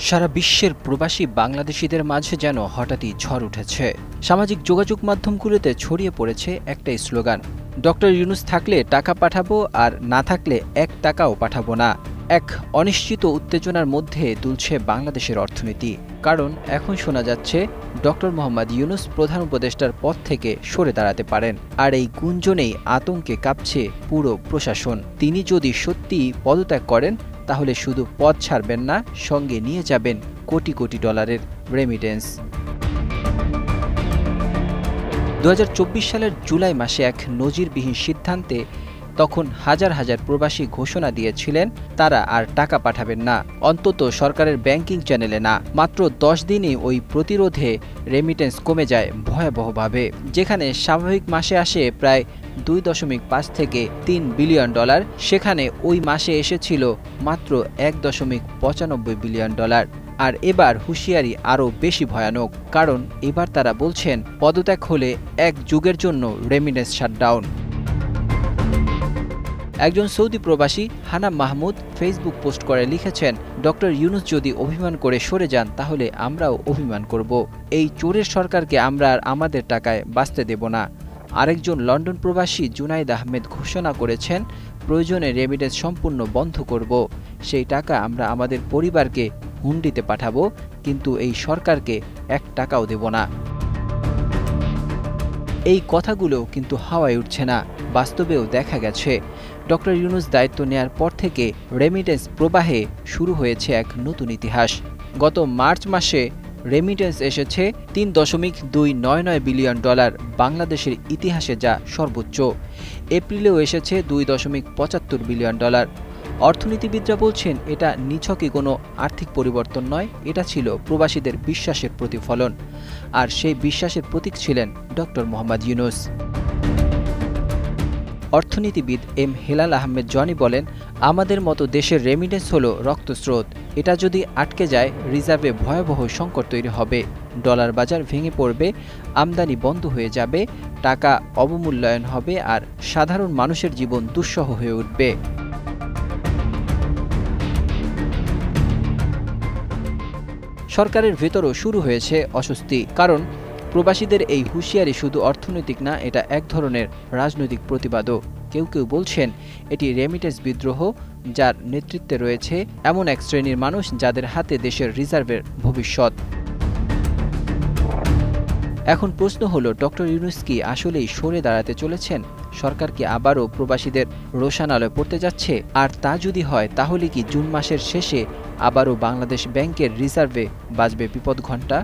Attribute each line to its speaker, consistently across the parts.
Speaker 1: সারা বিশ্বের প্রবাসী বাংলাদেশিদের মাঝে যেন হঠাৎই ঝড় উঠেছে। সামাজিক যোগাযোগ মাধ্যমগুলোতে ছড়িয়ে পড়েছে একটাই স্লোগান, ডক্টর ইউনূস থাকলে টাকা পাঠাবো, আর না থাকলে 1 টাকাও পাঠাবো না। এক অনিশ্চিত উত্তেজনার মধ্যে দুলছে বাংলাদেশের অর্থনীতি। কারণ এখন শোনা যাচ্ছে ডক্টর মোহাম্মদ ইউনূস প্রধান উপদেষ্টার পদ থেকে সরে দাঁড়াতে পারেন। আর এই গুঞ্জনেই আতঙ্কে কাঁপছে পুরো প্রশাসন। তিনি যদি সত্যি পদত্যাগ করেন তাহলে শুধু পদ ছাড়বেন না, সঙ্গে নিয়ে যাবেন কোটি কোটি ডলারের রেমিটেন্স। 2024 সালের জুলাই মাসে এক নজিরবিহীন সিদ্ধান্তে তখন হাজার হাজার প্রবাসী ঘোষণা দিয়েছিলেন তারা আর টাকা পাঠাবেন না, অন্তত সরকারের ব্যাংকিং চ্যানেলে না। মাত্র 10 দিনই ওই প্রতিরোধে রেমিটেন্স কমে যায় ভয়াবহভাবে। যেখানে স্বাভাবিক মাসে আসে প্রায় 2.5 থেকে 3 বিলিয়ন ডলার, সেখানে ওই মাসে এসেছিল মাত্র 1.95 বিলিয়ন ডলার। আর এবার হুঁশিয়ারি আরও বেশি ভয়ানক, কারণ এবার তারা বলছেন পদত্যাগ হলে 1 যুগের জন্য রেমিটেন্স শাটডাউন। একজন সৌদি প্রবাসী হানাম মাহমুদ ফেসবুক পোস্ট করে লিখেছেন, ডক্টর ইউনূস যদি অভিমান করে সরে যান তাহলে আমরাও অভিমান করব। এই চোরের সরকারকে আমরা আর আমাদের টাকায় বাঁচতে দেব না। আরেকজন লন্ডন প্রবাসী জুনাইদ আহমেদ ঘোষণা করেছেন, প্রয়োজনে রেমিটেন্স সম্পূর্ণ বন্ধ করব। সেই টাকা আমরা আমাদের পরিবারকে হুন্ডিতে পাঠাবো, কিন্তু এই সরকারকে 1 টাকাও দেব না। এই কথাগুলো কিন্তু হাওয়ায় উঠছে না, বাস্তবেও দেখা গেছে ডক্টর ইউনূস দায়িত্ব নেয়ার পর থেকে রেমিটেন্স প্রবাহে শুরু হয়েছে এক নতুন ইতিহাস। গত মার্চ মাসে রেমিটেন্স এসেছে 3.299 বিলিয়ন ডলার, বাংলাদেশের ইতিহাসে যা সর্বোচ্চ। এপ্রিলেও এসেছে 2.75 বিলিয়ন ডলার। অর্থনীতিবিদরা বলছেন এটা নিছকই কোনো আর্থিক পরিবর্তন নয়, এটা ছিল প্রবাসীদের বিশ্বাসের প্রতিফলন। আর সেই বিশ্বাসের প্রতীক ছিলেন ডক্টর মোহাম্মদ ইউনূস। অর্থনীতিবিদ এম হেলাল আহমেদ জনি বলেন, আমাদের মতো দেশের রেমিটেন্স হলো রক্তস্রোত। এটা যদি আটকে যায় রিজার্ভে ভয়াবহ সংকট তৈরি হবে, ডলার বাজার ভেঙে পড়বে, আমদানি বন্ধ হয়ে যাবে, টাকা অবমূল্যায়ন হবে, আর সাধারণ মানুষের জীবন দুঃসহ হয়ে উঠবে। সরকারের ভেতরও শুরু হয়েছে অস্বস্তি, কারণ প্রবাসীদের এই হুঁশিয়ারি শুধু অর্থনৈতিক না, এটা এক ধরনের রাজনৈতিক প্রতিবাদও। কেউ কেউ বলছেন এটি রেমিটেন্স বিদ্রোহ, যার নেতৃত্বে রয়েছে এমন এক শ্রেণীর মানুষ যাদের হাতে দেশের রিজার্ভের ভবিষ্যৎ। এখন প্রশ্ন হলো, ডক্টর ইউনূস কি আসলেই সরে দাঁড়াতে চলেছেন? সরকার কি আবারও প্রবাসীদের রোষানলে পড়তে যাচ্ছে? আর তা যদি হয় তাহলে কি জুন মাসের শেষে আবারও বাংলাদেশ ব্যাংকের রিজার্ভে বাজবে বিপদ ঘণ্টা?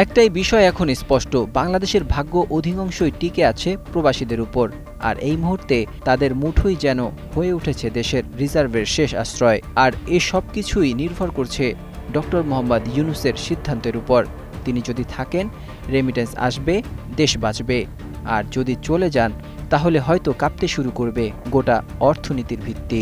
Speaker 1: একটাই বিষয় এখন স্পষ্ট, বাংলাদেশের ভাগ্য অধিকাংশই টিকে আছে প্রবাসীদের উপর। আর এই মুহূর্তে তাদের মুঠোই যেন হয়ে উঠেছে দেশের রিজার্ভের শেষ আশ্রয়। আর এ সব কিছুই নির্ভর করছে ডক্টর মোহাম্মদ ইউনূসের সিদ্ধান্তের উপর। তিনি যদি থাকেন রেমিটেন্স আসবে, দেশ বাঁচবে। আর যদি চলে যান তাহলে হয়তো কাঁপতে শুরু করবে গোটা অর্থনীতির ভিত্তি।